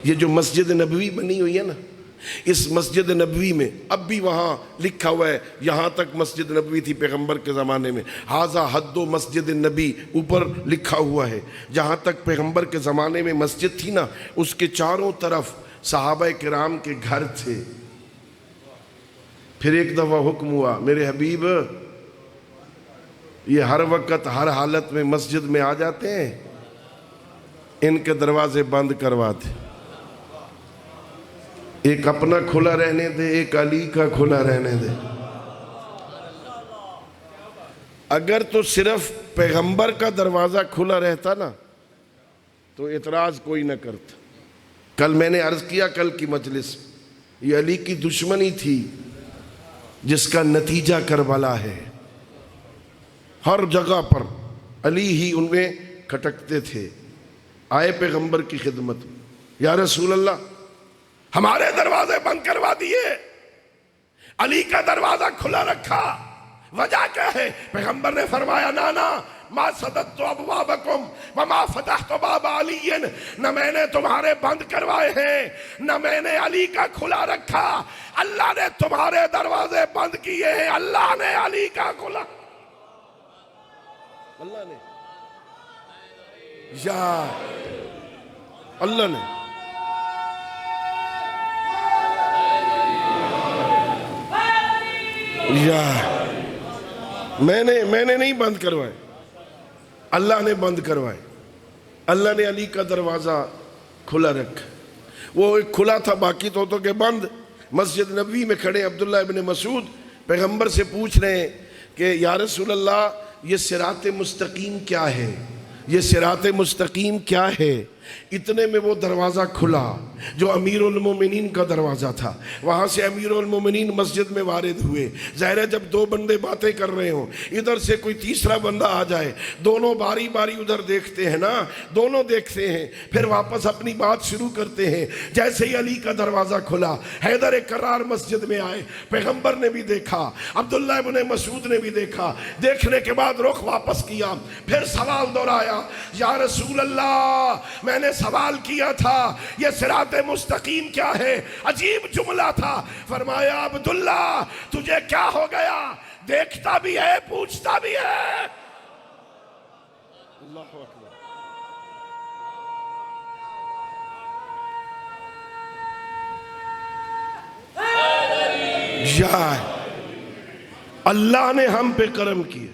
یہ جو مسجد نبوی بنی ہوئی ہے نا، اس مسجد نبوی میں اب بھی وہاں لکھا ہوا ہے، یہاں تک مسجد نبوی تھی پیغمبر کے زمانے میں، ھذا حد مسجد نبی اوپر لکھا ہوا ہے۔ جہاں تک پیغمبر کے زمانے میں مسجد تھی نا، اس کے چاروں طرف صحابہ کرام کے گھر تھے۔ پھر ایک دفعہ حکم ہوا، میرے حبیب یہ ہر وقت ہر حالت میں مسجد میں آ جاتے ہیں، ان کے دروازے بند کروا دے، ایک اپنا کھلا رہنے دے، ایک علی کا کھلا رہنے دے۔ اگر تو صرف پیغمبر کا دروازہ کھلا رہتا نا تو اعتراض کوئی نہ کرتا۔ کل میں نے عرض کیا، کل کی مجلس، یہ علی کی دشمنی تھی جس کا نتیجہ کربلا ہے۔ ہر جگہ پر علی ہی ان میں کھٹکتے تھے۔ آئے پیغمبر کی خدمت، یا رسول اللہ ہمارے دروازے بند کروا دیے، علی کا دروازہ کھلا رکھا، وجہ کیا ہے؟ پیغمبر نے فرمایا، نانا ما صددت ابوابکم وما فتحت باب علی، نہ میں نے تمہارے بند کروائے ہیں نہ میں نے علی کا کھلا رکھا، اللہ نے تمہارے دروازے بند کیے ہیں، اللہ نے علی کا کھلا، اللہ نے، یا اللہ نے۔ یا میں نے نہیں بند کروائے، اللہ نے بند کروائے، اللہ نے علی کا دروازہ کھلا رکھا۔ وہ ایک کھلا تھا، باقی تو کہ بند۔ مسجد نبوی میں کھڑے عبداللہ ابن مسعود پیغمبر سے پوچھ رہے ہیں کہ یا رسول اللہ یہ صراط مستقیم کیا ہے، یہ صراط مستقیم کیا ہے؟ اتنے میں وہ دروازہ کھلا جو امیر المومنین کا دروازہ تھا۔ وہاں سے امیر المومنین مسجد میں وارد ہوئے۔ ظاہر ہے جب دو بندے باتیں کر رہے ہوں، ادھر سے کوئی تیسرا بندہ آ جائے، دونوں باری باری ادھر دیکھتے ہیں نا، دونوں دیکھتے ہیں، پھر واپس اپنی بات شروع کرتے ہیں۔ جیسے ہی علی کا دروازہ کھلا، حیدر کرار مسجد میں آئے، پیغمبر نے بھی دیکھا، عبداللہ ابن مسعود نے بھی دیکھا، دیکھنے کے بعد رخ واپس کیا، پھر سوال دہرایا، یا رسول اللہ میں نے سوال کیا تھا یہ صراط مستقیم کیا ہے؟ عجیب جملہ تھا۔ فرمایا عبداللہ تجھے کیا ہو گیا؟ دیکھتا بھی ہے پوچھتا بھی ہے۔ اللہ اکبر۔ یا اللہ نے ہم پہ کرم کیا،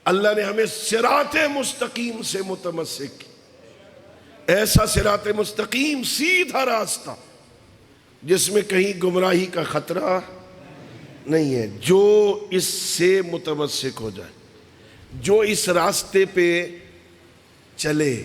اللہ نے ہمیں صراط مستقیم سے متمسک کیا، ایسا صراط مستقیم سیدھا راستہ جس میں کہیں گمراہی کا خطرہ نہیں ہے۔ جو اس سے متمسک ہو جائے، جو اس راستے پہ چلے،